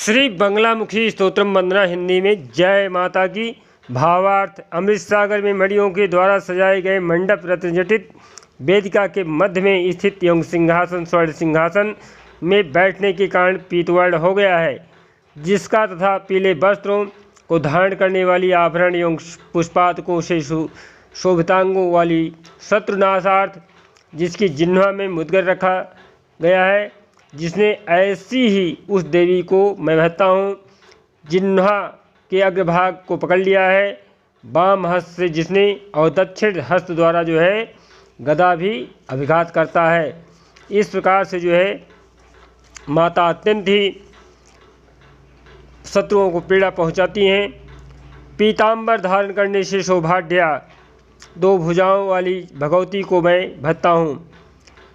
श्री बंगलामुखी स्तोत्रम वंदना हिंदी में जय माता की। भावार्थ। अमृत सागर में मणियों के द्वारा सजाए गए मंडप रत्नजटित वेदिका के मध्य में स्थित एवं सिंहासन स्वर्ण सिंहासन में बैठने के कारण पीतवर्ण हो गया है, जिसका तथा पीले वस्त्रों को धारण करने वाली आभरण एवं पुष्पातकों से शोभितांगों वाली शत्रुनाशार्थ जिसकी जिह्वा में मुद्गर रखा गया है, जिसने ऐसी ही उस देवी को मैं कहता हूँ जिह्वा के अग्रभाग को पकड़ लिया है, बाम हस्त से जिसने और दक्षिण हस्त द्वारा जो है गदा भी अभिघात करता है। इस प्रकार से जो है माता अत्यंत ही शत्रुओं को पीड़ा पहुंचाती हैं। पीतांबर धारण करने से शोभाढ्या दो भुजाओं वाली भगवती को मैं भजता हूँ।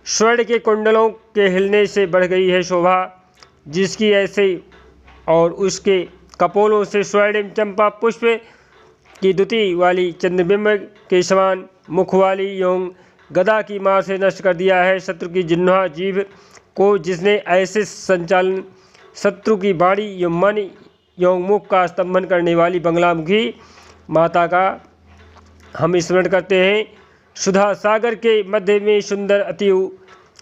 स्वर्ण के कुंडलों के हिलने से बढ़ गई है शोभा, जिसकी ऐसे और उसके कपोलों से स्वर्णिम चंपा पुष्प की दुति वाली चंद्रबिंब के समान मुख वाली एवं गदा की मार से नष्ट कर दिया है। शत्रु की जिह्वा जीभ को जिसने ऐसे संचालन शत्रु की वाणी एवं मन एवं मुख का स्तंभन करने वाली बंगलामुखी माता का हम स्मरण करते हैं। सुधा सागर के मध्य में सुंदर अति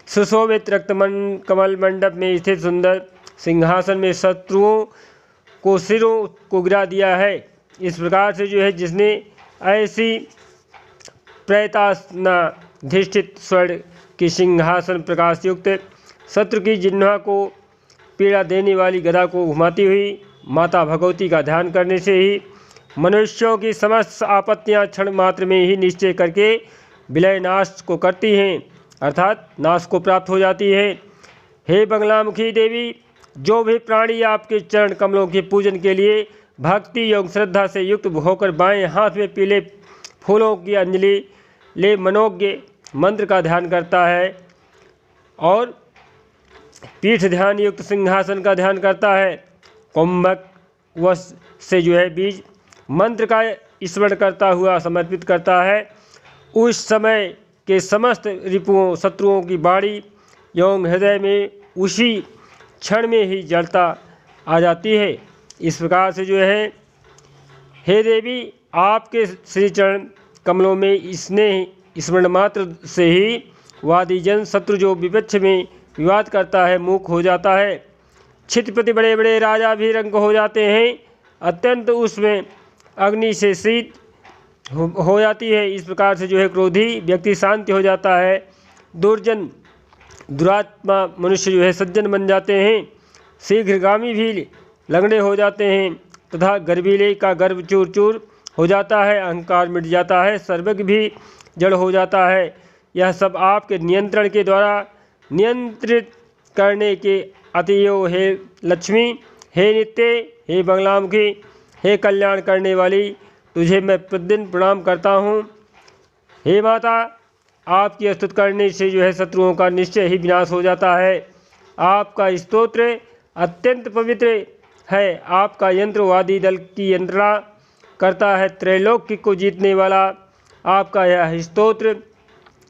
सुशोभित कमल मंडप में स्थित सुंदर सिंहासन में शत्रुओं को सिरों को गिरा दिया है। इस प्रकार से जो है जिसने ऐसी प्रैतासनाधिष्ठित स्वर्ण की सिंहासन प्रकाश युक्त शत्रु की जिह्वा को पीड़ा देने वाली गदा को घुमाती हुई माता भगवती का ध्यान करने से ही मनुष्यों की समस्त आपत्तियां क्षण मात्र में ही निश्चय करके विलय नाश को करती हैं, अर्थात नाश को प्राप्त हो जाती है। हे बंगलामुखी देवी, जो भी प्राणी आपके चरण कमलों के पूजन के लिए भक्ति एवं श्रद्धा से युक्त होकर बाएं हाथ में पीले फूलों की अंजलि ले मनोज्ञ मंत्र का ध्यान करता है और पीठ ध्यान युक्त सिंहासन का ध्यान करता है, कुंभक वश से जो है बीज मंत्र का स्मरण करता हुआ समर्पित करता है, उस समय के समस्त रिपुओं शत्रुओं की बाड़ी एवं हृदय में उसी क्षण में ही जड़ता आ जाती है। इस प्रकार से जो है हे देवी, आपके श्री चरण कमलों में इसने स्मरण मात्र से ही वादीजन शत्रु जो विपक्ष में विवाद करता है मूक हो जाता है। क्षितिपति बड़े बड़े राजा भी रंग हो जाते हैं, अत्यंत उसमें अग्नि से शीत हो जाती है। इस प्रकार से जो है क्रोधी व्यक्ति शांति हो जाता है, दुर्जन दुरात्मा मनुष्य जो है सज्जन बन जाते हैं, शीघ्रगामी भी लंगड़े हो जाते हैं तथा गर्वीले का गर्व चूर चूर हो जाता है, अहंकार मिट जाता है, सर्वज्ञ भी जड़ हो जाता है। यह सब आपके नियंत्रण के द्वारा नियंत्रित करने के अतियो हे लक्ष्मी, हे नित्य, हे बंगलामुखी, हे कल्याण करने वाली, तुझे मैं प्रतिदिन प्रणाम करता हूँ। हे माता, आपकी स्तुति करने से जो है शत्रुओं का निश्चय ही विनाश हो जाता है। आपका स्तोत्र अत्यंत पवित्र है, आपका यंत्र वादी दल की यंत्रणा करता है, त्रैलोक्य को जीतने वाला आपका यह स्तोत्र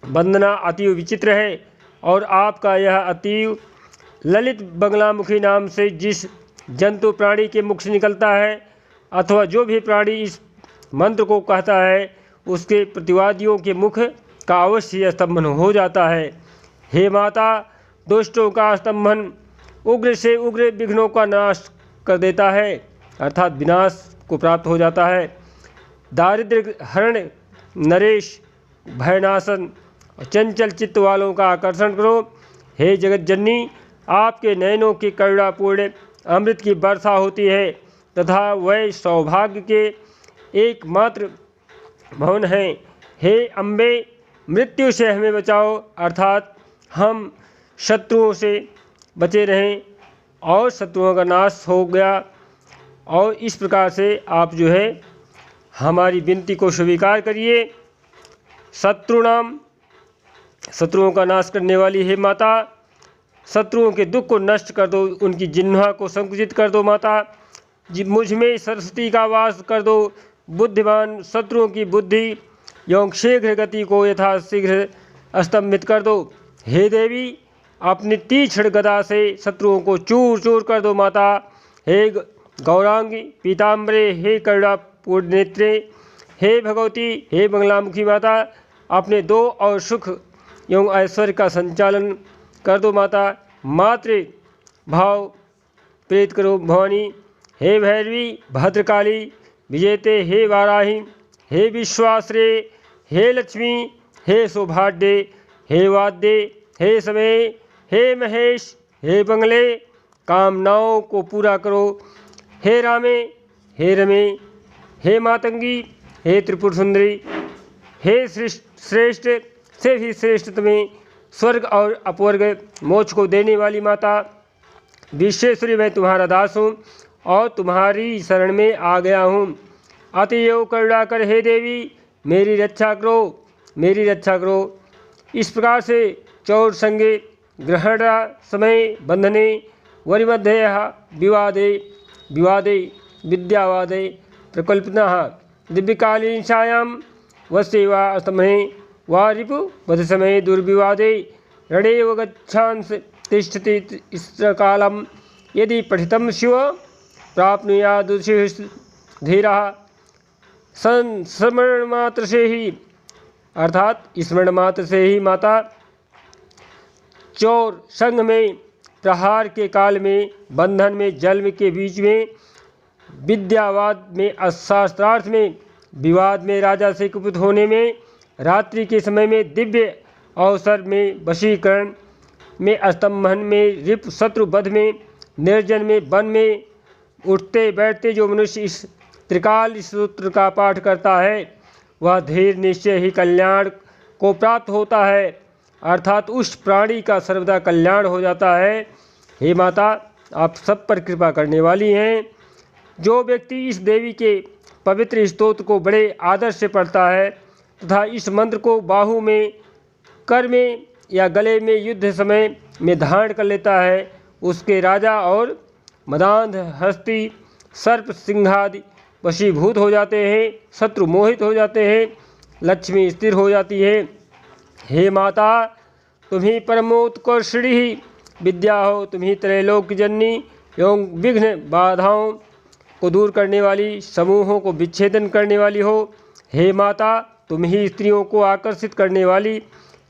वंदना अति विचित्र है और आपका यह अति ललित बंगलामुखी नाम से जिस जंतु प्राणी के मुख से निकलता है अथवा जो भी प्राणी इस मंत्र को कहता है उसके प्रतिवादियों के मुख का अवश्य स्तंभन हो जाता है। हे माता, दुष्टों का स्तंभन उग्र से उग्र विघ्नों का नाश कर देता है, अर्थात विनाश को प्राप्त हो जाता है। दारिद्र्य हरण, नरेश, भयनाशन और चंचल चित्त वालों का आकर्षण करो। हे जगत जननी, आपके नयनों की करुणापूर्ण अमृत की वर्षा होती है तथा वह सौभाग्य के एकमात्र भवन है। हे अम्बे, मृत्यु से हमें बचाओ, अर्थात हम शत्रुओं से बचे रहें और शत्रुओं का नाश हो गया। और इस प्रकार से आप जो है हमारी विनती को स्वीकार करिए। शत्रुओं का नाश करने वाली हे माता, शत्रुओं के दुख को नष्ट कर दो, उनकी जिह्वा को संकुचित कर दो माता, मुझ में सरस्वती का वास कर दो। बुद्धिमान शत्रुओं की बुद्धि एवं शीघ्र गति को यथाशीघ्र स्तंभित कर दो। हे देवी, अपनी तीक्ष्ण गदा से शत्रुओं को चूर चूर कर दो माता। हे गौरांगी पीताम्बरे, हे करुणापूर्ण नेत्रे, हे भगवती, हे बंगलामुखी माता, अपने दो और सुख एवं ऐश्वर्य का संचालन कर दो माता। मातृ भाव प्रेत करो भवानी। हे भैरवी भद्रकाली विजेते, हे वाराही, हे विश्वाश्रय, हे लक्ष्मी, हे सौभाग्य, हे वाद्य, हे समय, हे महेश, हे बंगले, कामनाओं को पूरा करो। हे रामे, हे रमे, हे मातंगी, हे त्रिपुर सुंदरी, हे श्रेष्ठ से भी श्रेष्ठ तुम्हें, स्वर्ग और अपवर्ग मोक्ष को देने वाली माता विश्वेश्वरी, मैं तुम्हारा दास हूँ और तुम्हारी शरण में आ गया हूँ। अतियोग करुणा कर हे देवी, मेरी रक्षा करो, मेरी रक्षा करो। इस प्रकार से चौर संगे ग्रहण समय बंधने वरिमध्य विवादे विवादे विद्यावादे प्रकल्पना दिव्यकालीन वस्ते वा अस्तमहे वा रिपु वध समय दुर्विवादे रणेव गच्छांस तिष्ठति कालम। यदि पठितं शिव प्राप्नुयाद धीरः स्मरण मात्र से ही, अर्थात स्मरण मात्र से ही माता चौर संघ में, प्रहार के काल में, बंधन में, जन्म के बीच में, विद्यावाद में, अशास्त्रार्थ में, विवाद में, राजा से कुपित होने में, रात्रि के समय में, दिव्य अवसर में, वशीकरण में, अस्तंभन में, रिप शत्रु वध में, निर्जन में, वन में उठते बैठते जो मनुष्य इस त्रिकाल सूत्र का पाठ करता है वह धीर निश्चय ही कल्याण को प्राप्त होता है, अर्थात उस प्राणी का सर्वदा कल्याण हो जाता है। हे माता, आप सब पर कृपा करने वाली हैं। जो व्यक्ति इस देवी के पवित्र स्तोत्र को बड़े आदर से पढ़ता है तथा इस मंत्र को बाहु में, कर में या गले में युद्ध समय में धारण कर लेता है, उसके राजा और मदांध, हस्ती, सर्प, सिंहादि वशीभूत हो जाते हैं, शत्रु मोहित हो जाते हैं, लक्ष्मी स्थिर हो जाती है। हे माता, तुम्ही परमोत्कर्षणी ही विद्या हो, तुम्ही त्रैलोक जननी एवं विघ्न बाधाओं को दूर करने वाली, समूहों को विच्छेदन करने वाली हो। हे माता, तुम ही स्त्रियों को आकर्षित करने वाली,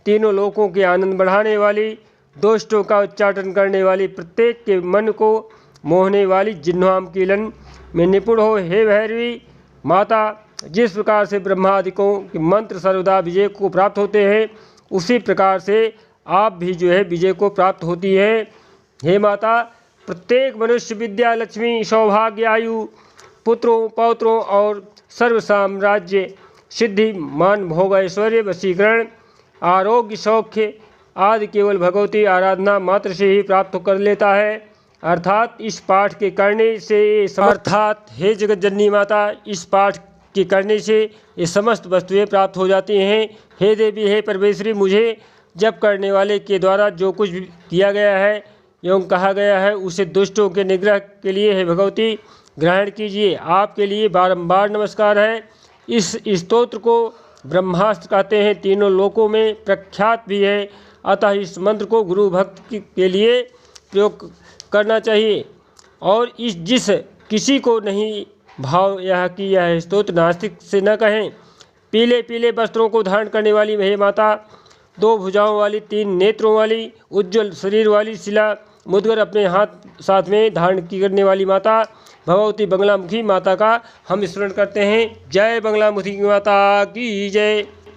तीनों लोकों के आनंद बढ़ाने वाली, दोषों का उच्चाटन करने वाली, प्रत्येक के मन को मोहने वाली, जिह्वाम कीलन में निपुण हो। हे भैरवी माता, जिस प्रकार से ब्रह्मादिकों के मंत्र सर्वदा विजय को प्राप्त होते हैं उसी प्रकार से आप भी जो है विजय को प्राप्त होती है। हे माता, प्रत्येक मनुष्य विद्या, लक्ष्मी, सौभाग्य, आयु, पुत्रों पौत्रों और सर्व साम्राज्य, सिद्धि, मान, भोग, ऐश्वर्य, वशीकरण, आरोग्य, सौख्य आदि केवल भगवती आराधना मात्र से ही प्राप्त कर लेता है। अर्थात इस पाठ के करने से अर्थात हे जगत जननी माता, इस पाठ के करने से ये समस्त वस्तुएं प्राप्त हो जाती हैं। हे देवी, हे परमेश्वरी, मुझे जप करने वाले के द्वारा जो कुछ भी किया गया है एवं कहा गया है उसे दुष्टों के निग्रह के लिए हे भगवती ग्रहण कीजिए। आपके लिए बारंबार नमस्कार है। इस स्तोत्र को ब्रह्मास्त्र कहते हैं, तीनों लोकों में प्रख्यात भी है। अतः इस मंत्र को गुरु भक्त के लिए प्रयोग करना चाहिए। और जिस किसी को नहीं भाव यह कि यह स्तोत्र नास्तिक से न कहें। पीले पीले वस्त्रों को धारण करने वाली हे माता, दो भुजाओं वाली, तीन नेत्रों वाली, उज्ज्वल शरीर वाली, शिला मुद्गर अपने हाथ साथ में धारण की करने वाली माता भगवती बंगलामुखी माता का हम स्मरण करते हैं। जय बंगलामुखी माता की जय।